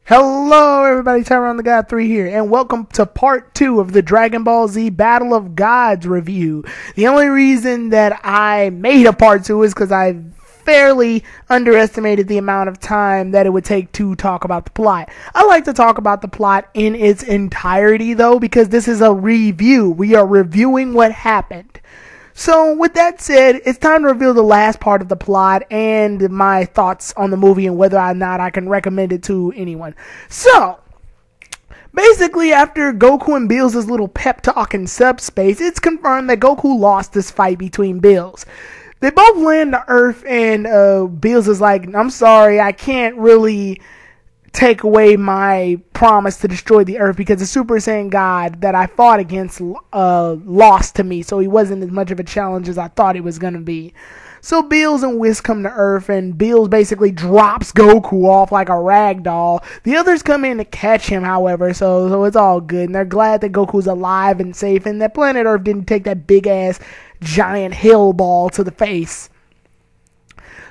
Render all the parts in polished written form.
Hello everybody, Tyron the God 3 here, and welcome to part 2 of the Dragon Ball Z Battle of Gods review. The only reason that I made a part 2 is because I fairly underestimated the amount of time that it would take to talk about the plot. I like to talk about the plot in its entirety though, because this is a review. We are reviewing what happened. So, with that said, it's time to reveal the last part of the plot and my thoughts on the movie and whether or not I can recommend it to anyone. So, basically, after Goku and Bills' little pep talk in subspace, it's confirmed that Goku lost this fight between Bills. They both land to Earth, and Bills is like, I'm sorry, I can't really take away my promise to destroy the Earth because the Super Saiyan God that I fought against lost to me, so he wasn't as much of a challenge as I thought he was going to be. So Bills and Whis come to Earth, and Bills basically drops Goku off like a rag doll. The others come in to catch him, however, so it's all good, and they're glad that Goku's alive and safe, and that planet Earth didn't take that big-ass giant hill ball to the face.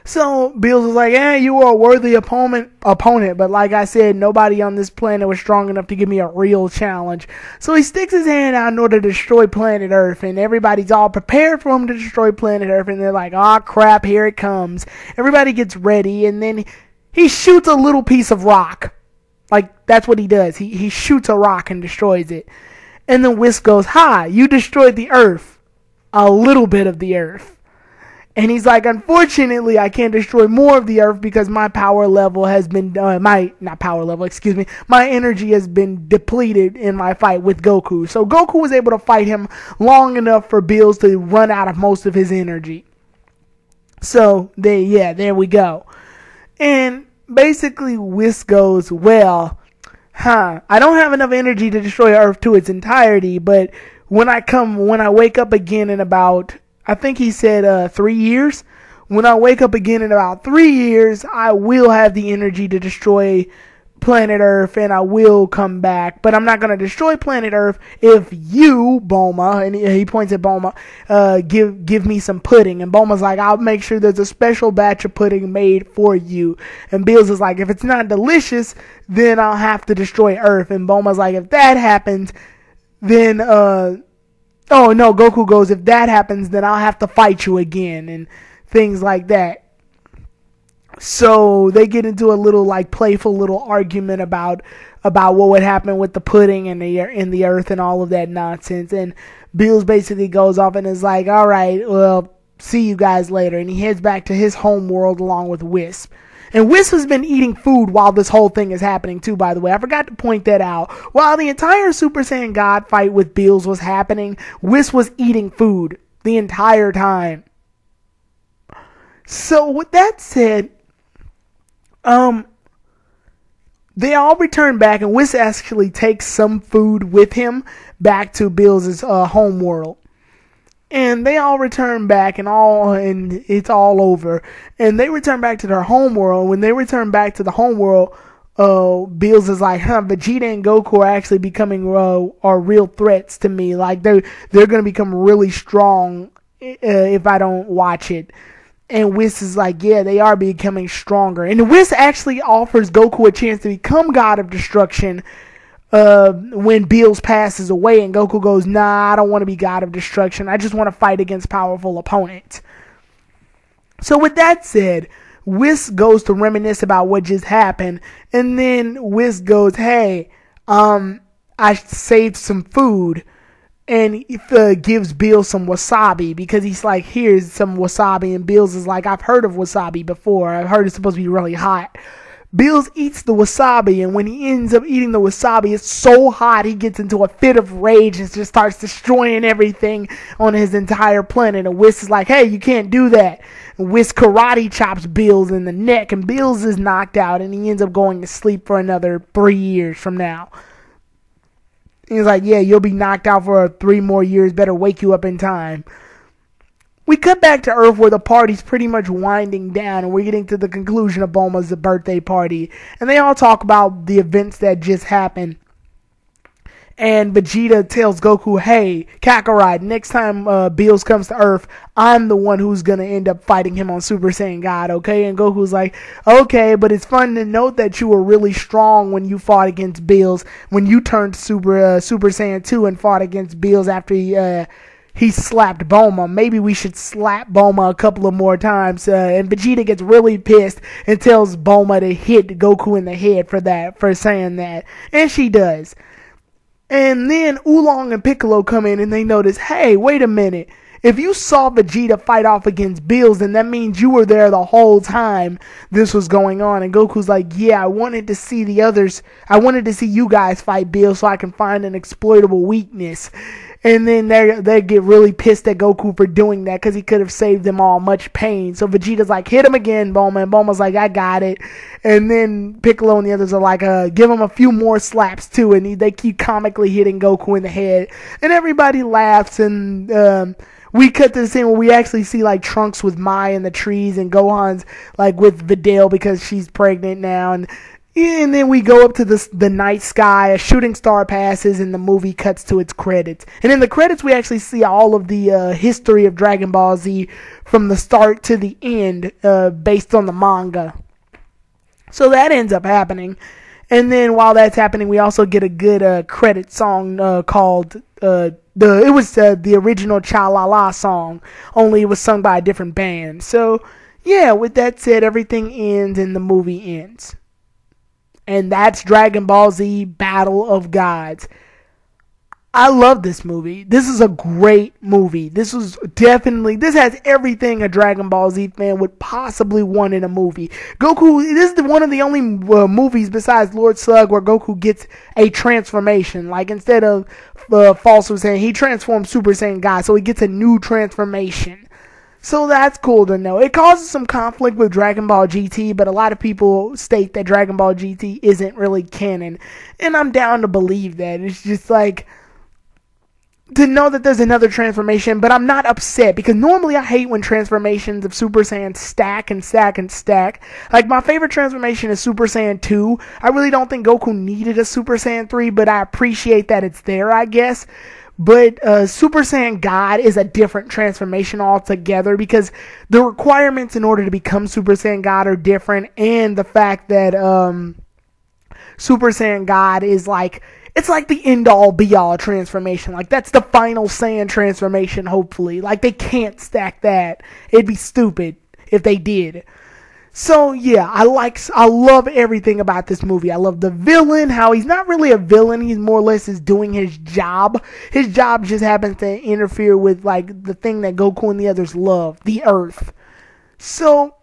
So, Bills was like, you were a worthy opponent, but like I said, nobody on this planet was strong enough to give me a real challenge. So he sticks his hand out in order to destroy planet Earth, and everybody's all prepared for him to destroy planet Earth, and they're like, oh crap, here it comes. Everybody gets ready, and then he shoots a little piece of rock. Like, that's what he does. He shoots a rock and destroys it. And then Whis goes, ha, you destroyed the Earth. A little bit of the Earth. And he's like, unfortunately, I can't destroy more of the Earth because my power level has been, my energy has been depleted in my fight with Goku. So Goku was able to fight him long enough for Bills to run out of most of his energy. So, there we go. And basically, Whis goes, well, I don't have enough energy to destroy Earth to its entirety, but when I wake up again in about, I think he said 3 years. When I wake up again in about 3 years, I will have the energy to destroy planet Earth, and I will come back. But I'm not going to destroy planet Earth if you, Bulma, and he points at Bulma, give me some pudding. And Bulma's like, I'll make sure there's a special batch of pudding made for you. And Bills is like, if it's not delicious, then I'll have to destroy Earth. And Bulma's like, if that happens, then, oh no, Goku goes, if that happens, then I'll have to fight you again, and things like that. So they get into a little, playful little argument about what would happen with the pudding and the Earth and all of that nonsense. And Bills basically goes off and is like, alright, well, see you guys later. And he heads back to his home world along with Wisp. And Whis has been eating food while this whole thing is happening too, by the way. I forgot to point that out. While the entire Super Saiyan God fight with Bills was happening, Whis was eating food the entire time. So with that said, they all return back, and Whis actually takes some food with him back to Bills' home world. And they all return back, and it's all over. And they return back to their home world. When they return back to the home world, Bills is like, Vegeta and Goku are actually becoming are real threats to me. Like they're gonna become really strong if I don't watch it. And Whis is like, yeah, they are becoming stronger. And Whis actually offers Goku a chance to become God of Destruction when Bills passes away, and Goku goes, nah, I don't want to be God of Destruction. I just want to fight against powerful opponents. So with that said, Whis goes to reminisce about what just happened, and then Whis goes, hey, I saved some food, and he gives Bills some wasabi, because he's like, here's some wasabi, and Bills is like, I've heard of wasabi before. I've heard it's supposed to be really hot. Bills eats the wasabi, and when he ends up eating the wasabi, it's so hot he gets into a fit of rage and just starts destroying everything on his entire planet. And Whis is like, hey, you can't do that. And Whis karate chops Bills in the neck, and Bills is knocked out, and he ends up going to sleep for another 3 years from now. He's like, yeah, you'll be knocked out for 3 more years. Better wake you up in time. We cut back to Earth where the party's pretty much winding down, and we're getting to the conclusion of Bulma's birthday party. And they all talk about the events that just happened. And Vegeta tells Goku, hey, Kakarot, next time Bills comes to Earth, I'm the one who's going to end up fighting him on Super Saiyan God, okay? And Goku's like, okay, but it's fun to note that you were really strong when you fought against Bills, when you turned Super Saiyan 2 and fought against Bills after he slapped Bulma. Maybe we should slap Bulma a couple of more times. And Vegeta gets really pissed and tells Bulma to hit Goku in the head for saying that. And she does. And then Oolong and Piccolo come in and they notice, hey, wait a minute. If you saw Vegeta fight off against Bills, then that means you were there the whole time this was going on. And Goku's like, yeah, I wanted to see the others. I wanted to see you guys fight Bills so I can find an exploitable weakness. And then they get really pissed at Goku for doing that because he could have saved them all much pain. So Vegeta's like, hit him again, Bulma. And Bulma's like, I got it. And then Piccolo and the others are like, give him a few more slaps too. And they keep comically hitting Goku in the head. And everybody laughs. And we cut to the scene where we actually see like Trunks with Mai in the trees. And Gohan's like with Videl because she's pregnant now. And then we go up to the night sky, a shooting star passes, and the movie cuts to its credits. And in the credits, we actually see all of the history of Dragon Ball Z from the start to the end, based on the manga. So that ends up happening. And then while that's happening, we also get a good credit song called the original Cha La La song, only it was sung by a different band. So yeah, with that said, everything ends and the movie ends. And that's Dragon Ball Z Battle of Gods. I love this movie. This is a great movie. This has everything a Dragon Ball Z fan would possibly want in a movie. Goku, this is one of the only movies besides Lord Slug where Goku gets a transformation. Like instead of False Super Saiyan, he transforms Super Saiyan God, so he gets a new transformation. So that's cool to know. It causes some conflict with Dragon Ball GT, but a lot of people state that Dragon Ball GT isn't really canon. And I'm down to believe that. It's just like, to know that there's another transformation, but I'm not upset, because normally I hate when transformations of Super Saiyan stack and stack and stack. Like, my favorite transformation is Super Saiyan 2. I really don't think Goku needed a Super Saiyan 3, but I appreciate that it's there, I guess. But Super Saiyan God is a different transformation altogether, because the requirements in order to become Super Saiyan God are different, and the fact that Super Saiyan God is like, it's like the end-all be-all transformation. Like, that's the final Saiyan transformation, hopefully. Like, they can't stack that. It'd be stupid if they did. So, yeah, I love everything about this movie. I love the villain, how he's not really a villain. He's more or less is doing his job. His job just happens to interfere with, like, the thing that Goku and the others love, the Earth. So,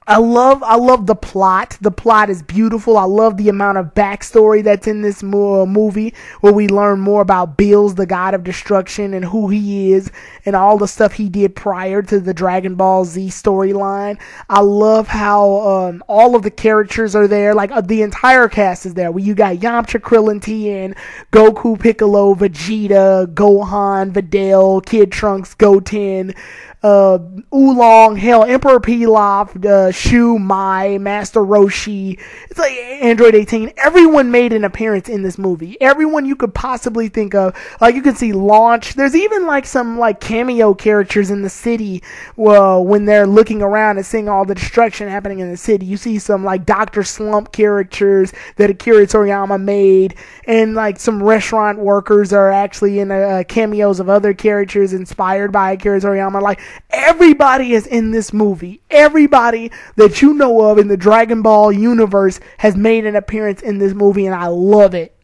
I love the plot. The plot is beautiful. I love the amount of backstory that's in this movie, where we learn more about Bills, the god of destruction, and who he is, and all the stuff he did prior to the Dragon Ball Z storyline. I love how all of the characters are there. Like, the entire cast is there. Where you got Yamcha, Krillin, Tien, Goku, Piccolo, Vegeta, Gohan, Videl, Kid Trunks, Goten, Oolong, hell, Emperor Pilaf, Shu, Mai, Master Roshi. It's like Android 18. Everyone made an appearance in this movie. Everyone you could possibly think of. Like, you can see Launch. There's even like some like cameo characters in the city. Well, when they're looking around and seeing all the destruction happening in the city, you see some like Dr. Slump characters that Akira Toriyama made, and like some restaurant workers are actually in cameos of other characters inspired by Akira Toriyama. Like, everybody is in this movie. Everybody that you know of in the Dragon Ball universe has made an appearance in this movie, and I love it.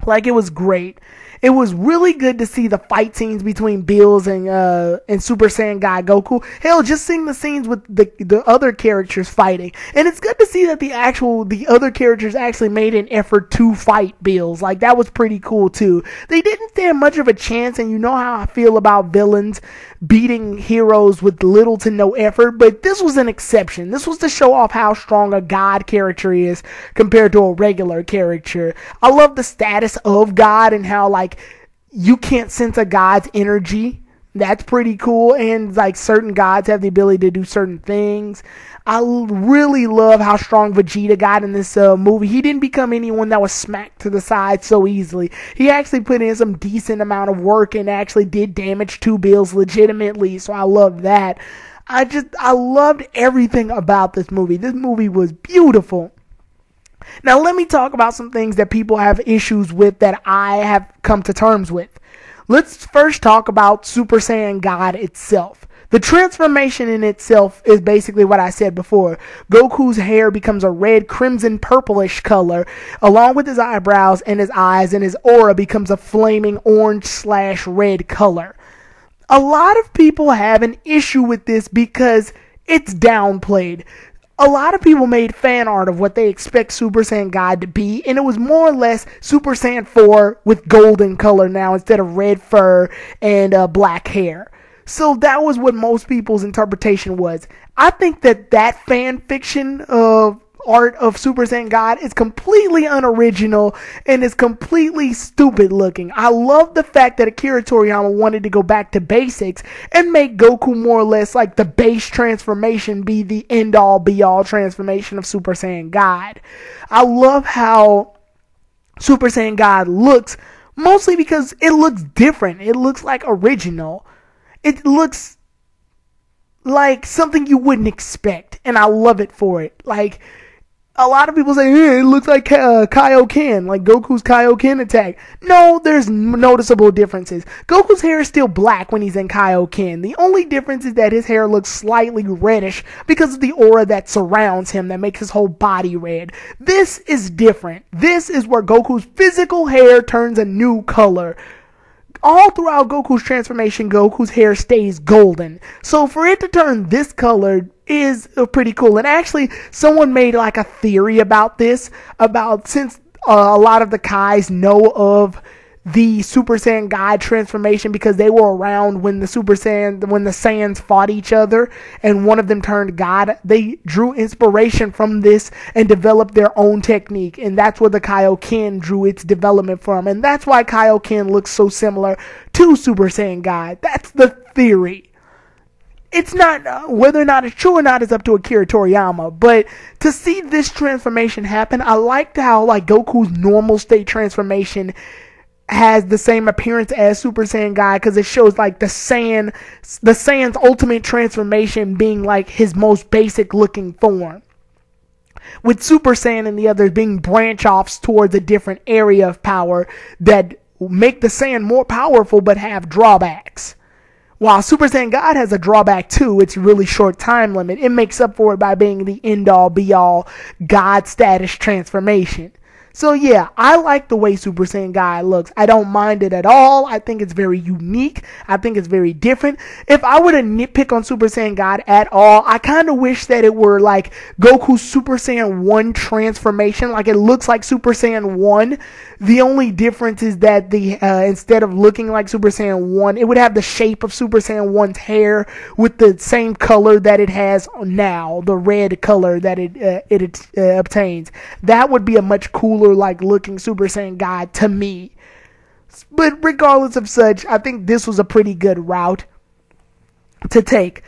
Like, it was great. It was really good to see the fight scenes between Bills and Super Saiyan God Goku. Hell, just seeing the scenes with the other characters fighting. And it's good to see that the other characters actually made an effort to fight Bills. Like, that was pretty cool too. They didn't stand much of a chance, and you know how I feel about villains beating heroes with little to no effort, but this was an exception. This was to show off how strong a God character is compared to a regular character. I love the status of God and how, like, you can't sense a God's energy. That's pretty cool. And like certain gods have the ability to do certain things. I really love how strong Vegeta got in this movie. He didn't become anyone that was smacked to the side so easily. He actually put in some decent amount of work and actually did damage to Bills legitimately. So I love that. I loved everything about this movie. This movie was beautiful. Now let me talk about some things that people have issues with that I have come to terms with. Let's first talk about Super Saiyan God itself. The transformation in itself is basically what I said before. Goku's hair becomes a red, crimson, purplish color, along with his eyebrows and his eyes, and his aura becomes a flaming orange/red color. A lot of people have an issue with this because it's downplayed. A lot of people made fan art of what they expect Super Saiyan God to be, and it was more or less Super Saiyan 4 with golden color now instead of red fur and black hair. So that was what most people's interpretation was. I think that fan fiction of art of Super Saiyan God is completely unoriginal and is completely stupid looking. I love the fact that Akira Toriyama wanted to go back to basics and make Goku more or less like the base transformation be the end all be all transformation of Super Saiyan God. I love how Super Saiyan God looks, mostly because it looks different. It looks like original. It looks like something you wouldn't expect, and I love it for it. Like, a lot of people say, hey, it looks like Kaioken, like Goku's Kaioken attack. No, there's noticeable differences. Goku's hair is still black when he's in Kaioken. The only difference is that his hair looks slightly reddish because of the aura that surrounds him that makes his whole body red. This is different. This is where Goku's physical hair turns a new color. All throughout Goku's transformation, Goku's hair stays golden. So for it to turn this color is pretty cool. And actually, someone made like a theory about this, about since a lot of the Kais know of the Super Saiyan God transformation because they were around when the Saiyans fought each other and one of them turned God. They drew inspiration from this and developed their own technique, and that's where the Kaioken drew its development from, and that's why Kaioken looks so similar to Super Saiyan God. That's the theory. It's not, whether or not it's true or not is up to Akira Toriyama, but to see this transformation happen, I liked how like Goku's normal state transformation has the same appearance as Super Saiyan God, because it shows like the Saiyan's ultimate transformation being like his most basic looking form, with Super Saiyan and the others being branch offs towards a different area of power that make the Saiyan more powerful but have drawbacks. While Super Saiyan God has a drawback too, it's really short time limit. It makes up for it by being the end all be all God status transformation. So yeah, I like the way Super Saiyan God looks. I don't mind it at all. I think it's very unique. I think it's very different. If I were to nitpick on Super Saiyan God at all, I kind of wish that it were like Goku's Super Saiyan 1 transformation. Like it looks like Super Saiyan 1. The only difference is that instead of looking like Super Saiyan 1, it would have the shape of Super Saiyan 1's hair with the same color that it has now, the red color that it obtains. That would be a much cooler like looking Super Saiyan God to me. But regardless of such, I think this was a pretty good route to take.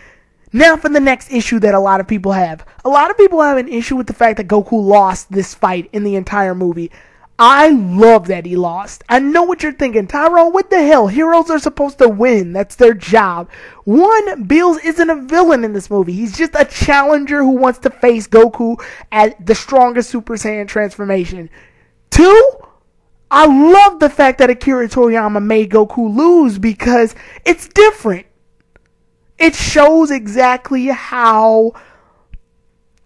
Now for the next issue that a lot of people have. A lot of people have an issue with the fact that Goku lost this fight in the entire movie. I love that he lost. I know what you're thinking. Tyrone, what the hell? Heroes are supposed to win. That's their job. One, Bills isn't a villain in this movie. He's just a challenger who wants to face Goku at the strongest Super Saiyan transformation. Two, I love the fact that Akira Toriyama made Goku lose because it's different. It shows exactly how...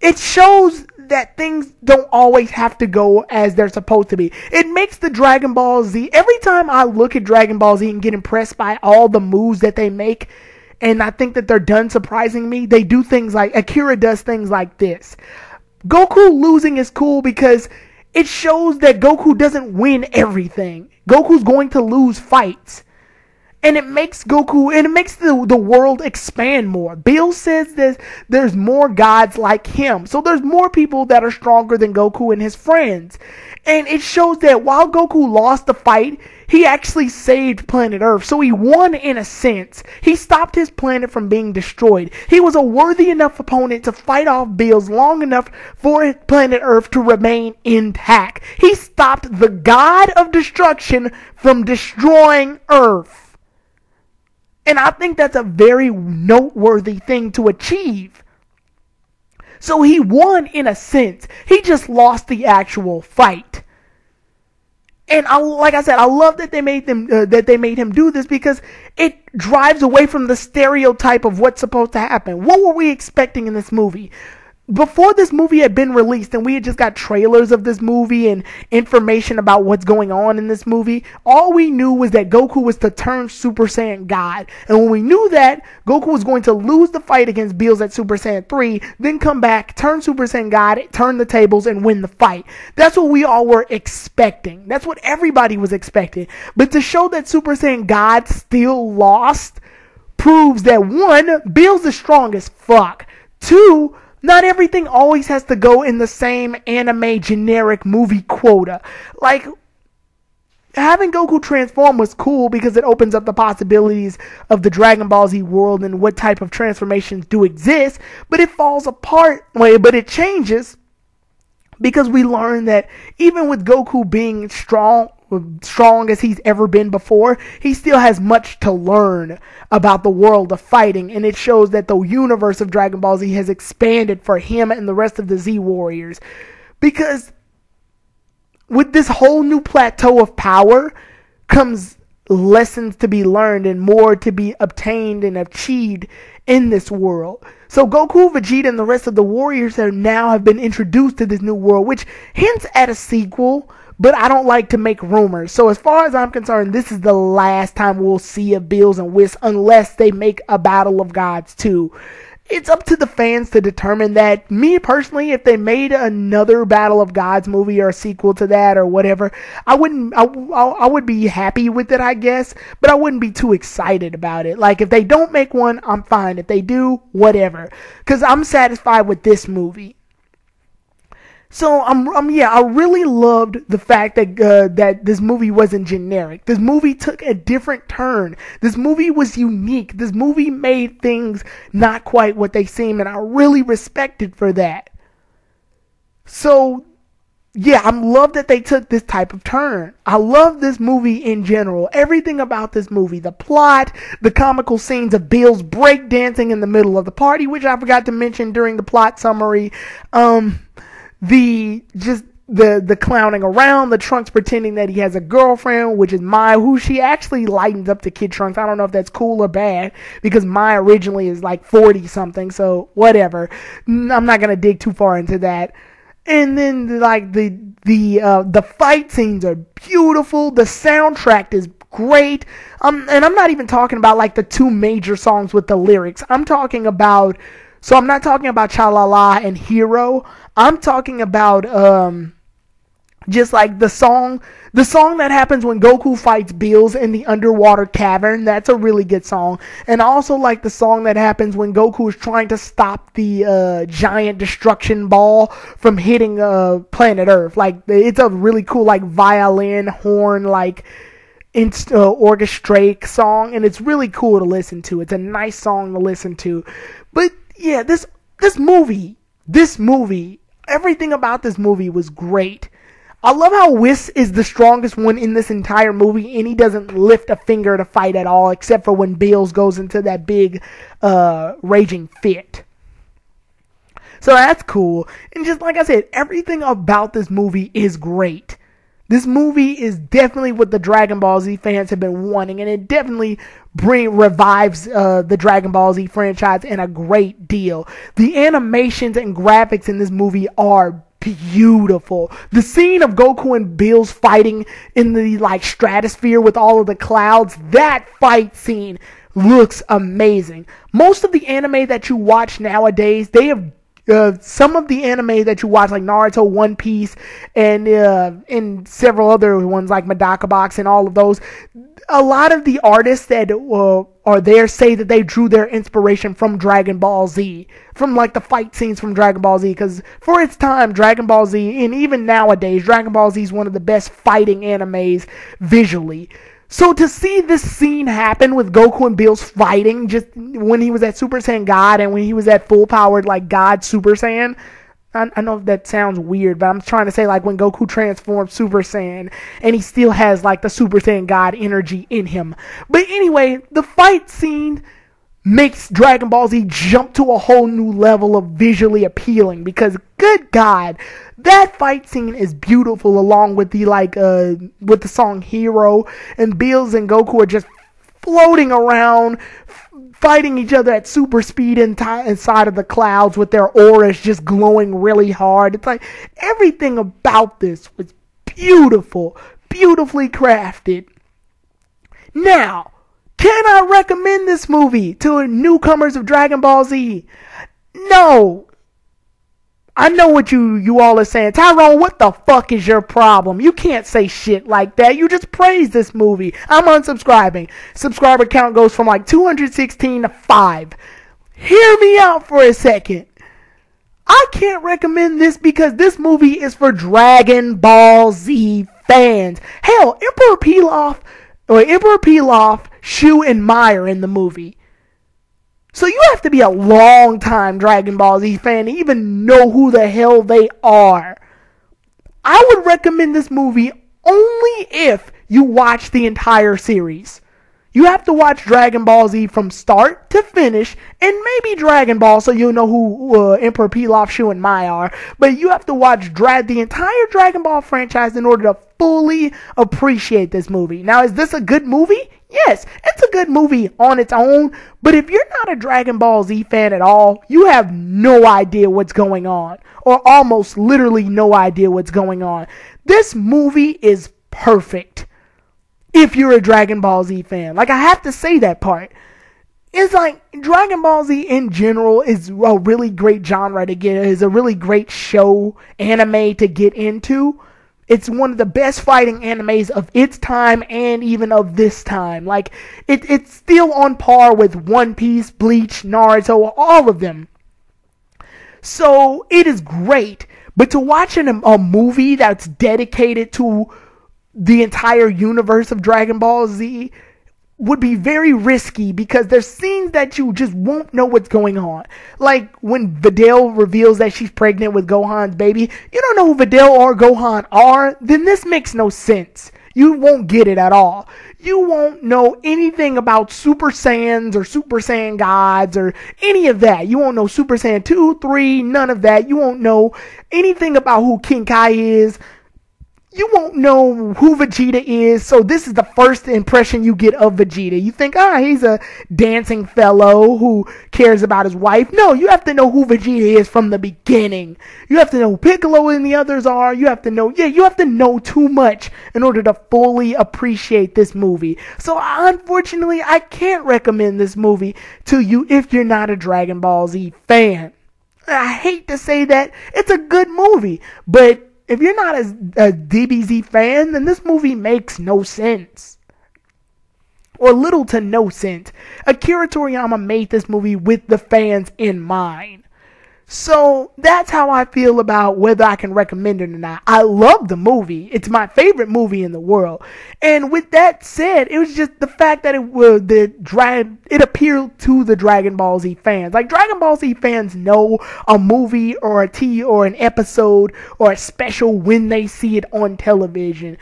It shows that things don't always have to go as they're supposed to be. It makes the Dragon Ball Z... Every time I look at Dragon Ball Z and get impressed by all the moves that they make, and I think that they're done surprising me, they do things like... Akira does things like this. Goku losing is cool because it shows that Goku doesn't win everything. Goku's going to lose fights. And it makes Goku, and it makes the world expand more. Bill says that there's more gods like him. So there's more people that are stronger than Goku and his friends. And it shows that while Goku lost the fight, he actually saved planet Earth. So he won in a sense. He stopped his planet from being destroyed. He was a worthy enough opponent to fight off Bills long enough for planet Earth to remain intact. He stopped the god of destruction from destroying Earth. And I think that's a very noteworthy thing to achieve. So he won in a sense. He just lost the actual fight. And like I said, I love that they made him do this, because it drives away from the stereotype of what's supposed to happen. What were we expecting in this movie? Before this movie had been released and we had just got trailers of this movie and information about what's going on in this movie, all we knew was that Goku was to turn Super Saiyan God. And when we knew that, Goku was going to lose the fight against Bills at Super Saiyan 3, then come back, turn Super Saiyan God, turn the tables, and win the fight. That's what we all were expecting. That's what everybody was expecting. But to show that Super Saiyan God still lost proves that, one, Bills is strong as fuck. Two, not everything always has to go in the same anime generic movie quota. Like, having Goku transform was cool because it opens up the possibilities of the Dragon Ball Z world and what type of transformations do exist, but it falls apart, but it changes because we learn that even with Goku being strong as he's ever been before, he still has much to learn about the world of fighting, and it shows that the universe of Dragon Ball Z has expanded for him and the rest of the Z Warriors. Because with this whole new plateau of power comes lessons to be learned and more to be obtained and achieved in this world. So Goku, Vegeta, and the rest of the Warriors have been introduced to this new world, which hints at a sequel, but I don't like to make rumors. So as far as I'm concerned, this is the last time we'll see a Bills and Whis unless they make a Battle of Gods 2. It's up to the fans to determine that. Me personally, if they made another Battle of Gods movie or a sequel to that or whatever, I would be happy with it, I guess, but I wouldn't be too excited about it. Like, if they don't make one, I'm fine. If they do, whatever, because I'm satisfied with this movie. So I really loved the fact that that this movie wasn't generic. This movie took a different turn. This movie was unique. This movie made things not quite what they seem, and I really respected for that. So yeah, I love that they took this type of turn. I love this movie in general. Everything about this movie, the plot, the comical scenes of Bills breakdancing in the middle of the party, which I forgot to mention during the plot summary. The clowning around, the Trunks pretending that he has a girlfriend, which is Mai, who she actually lightens up to Kid Trunks. I don't know if that's cool or bad, because Mai originally is like 40 something, so whatever. I'm not gonna dig too far into that. And then like the fight scenes are beautiful. The soundtrack is great. And I'm not even talking about like the two major songs with the lyrics. I'm not talking about Cha-La-La and Hero. I'm talking about just like the song that happens when Goku fights Bills in the underwater cavern. That's a really good song. And I also like the song that happens when Goku is trying to stop the giant destruction ball from hitting planet Earth. Like, it's a really cool like violin, horn, like orchestrate song, and it's really cool to listen to. It's a nice song to listen to. But yeah, this movie, everything about this movie was great. I love how Whis is the strongest one in this entire movie, and he doesn't lift a finger to fight at all, except for when Bills goes into that big raging fit. So that's cool. And just like I said, everything about this movie is great. This movie is definitely what the Dragon Ball Z fans have been wanting, and it definitely revives the Dragon Ball Z franchise in a great deal. The animations and graphics in this movie are beautiful. The scene of Goku and Bills fighting in the like stratosphere with all of the clouds, that fight scene looks amazing. Most of the anime that you watch nowadays, they have some of the anime that you watch, like Naruto, One Piece, and several other ones like Medaka Box and all of those, a lot of the artists that are there say that they drew their inspiration from Dragon Ball Z, from like the fight scenes from Dragon Ball Z, because for its time, Dragon Ball Z, and even nowadays, Dragon Ball Z is one of the best fighting animes visually. So to see this scene happen with Goku and Bills fighting just when he was at Super Saiyan God and when he was at full powered like God Super Saiyan, I know that sounds weird, but I'm trying to say like when Goku transforms Super Saiyan and he still has like the Super Saiyan God energy in him. But anyway, the fight scene makes Dragon Ball Z jump to a whole new level of visually appealing because good God, that fight scene is beautiful along with the with the song Hero, and Bills and Goku are just floating around fighting each other at super speed inside of the clouds with their auras just glowing really hard. It's like everything about this was beautiful, beautifully crafted. Now, can I recommend this movie to newcomers of Dragon Ball Z? No. I know what you all are saying. Tyrone, what the fuck is your problem? You can't say shit like that. You just praised this movie. I'm unsubscribing. Subscriber count goes from like 216 to 5. Hear me out for a second. I can't recommend this because this movie is for Dragon Ball Z fans. Hell, Emperor Pilaf, Shu, and Mai are in the movie. So you have to be a long-time Dragon Ball Z fan to even know who the hell they are. I would recommend this movie only if you watch the entire series. You have to watch Dragon Ball Z from start to finish, and maybe Dragon Ball so you'll know who Emperor Pilaf, Shu, and Mai are. But you have to watch the entire Dragon Ball franchise in order to fully appreciate this movie. Now, is this a good movie? Yes, it's a good movie on its own, but if you're not a Dragon Ball Z fan at all, you have no idea what's going on, or almost literally no idea what's going on. This movie is perfect if you're a Dragon Ball Z fan. Like, I have to say that part. It's like, Dragon Ball Z in general is a really great genre to get, is a really great show, anime to get into. It's one of the best fighting animes of its time and even of this time. Like, it's still on par with One Piece, Bleach, Naruto, all of them. So, it is great. But to watch a movie that's dedicated to the entire universe of Dragon Ball Z would be very risky because there's scenes that you just won't know what's going on. Like when Videl reveals that she's pregnant with Gohan's baby, you don't know who Videl or Gohan are, then this makes no sense. You won't get it at all. You won't know anything about Super Saiyans or Super Saiyan Gods or any of that. You won't know Super Saiyan 2, 3, none of that. You won't know anything about who King Kai is. You won't know who Vegeta is, so this is the first impression you get of Vegeta. You think, he's a dancing fellow who cares about his wife. No, you have to know who Vegeta is from the beginning. You have to know who Piccolo and the others are. You have to know, you have to know too much in order to fully appreciate this movie. So, unfortunately, I can't recommend this movie to you if you're not a Dragon Ball Z fan. I hate to say that. It's a good movie, but if you're not a DBZ fan, then this movie makes no sense. Or little to no sense. Akira Toriyama made this movie with the fans in mind. So, that's how I feel about whether I can recommend it or not. I love the movie. It's my favorite movie in the world. And with that said, it was just the fact that it appealed to the Dragon Ball Z fans. Like, Dragon Ball Z fans know a movie or or an episode or a special when they see it on television.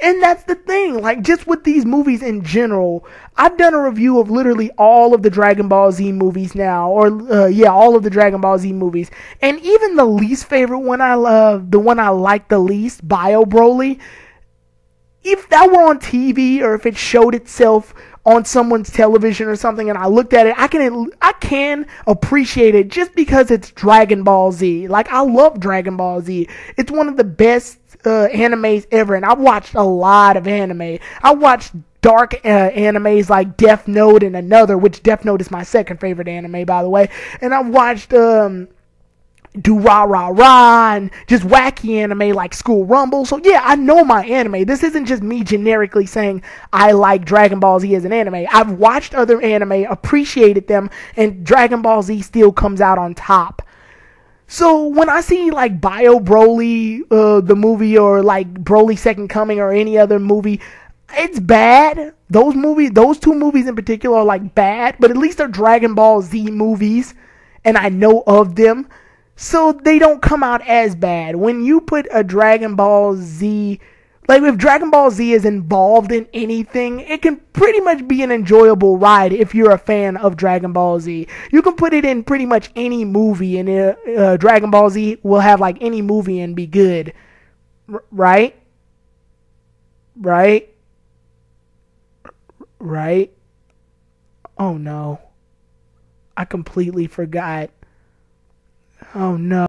And that's the thing, like, just with these movies in general, I've done a review of literally all of the Dragon Ball Z movies now, all of the Dragon Ball Z movies, and even the least favorite one I love, the one I like the least, Bio Broly, if that were on TV, or if it showed itself on someone's television or something, and I looked at it, I can appreciate it just because it's Dragon Ball Z. Like, I love Dragon Ball Z. It's one of the best animes ever, and I've watched a lot of anime. I watched dark animes like Death Note and Another, which Death Note is my second favorite anime, by the way. And I've watched do rah rah rah and just wacky anime like School Rumble. So yeah, I know my anime. This isn't just me generically saying I like Dragon Ball Z as an anime. I've watched other anime, appreciated them, and Dragon Ball Z still comes out on top. So when I see like Bio Broly, the movie, or like Broly Second Coming or any other movie, it's bad. Those two movies in particular are like bad, but at least they're Dragon Ball Z movies and I know of them. So they don't come out as bad. When you put a Dragon Ball Z, like if Dragon Ball Z is involved in anything, it can pretty much be an enjoyable ride if you're a fan of Dragon Ball Z. You can put it in pretty much any movie and Dragon Ball Z will have like any movie and be good. Right? Right? Right? Oh no. I completely forgot. Oh no.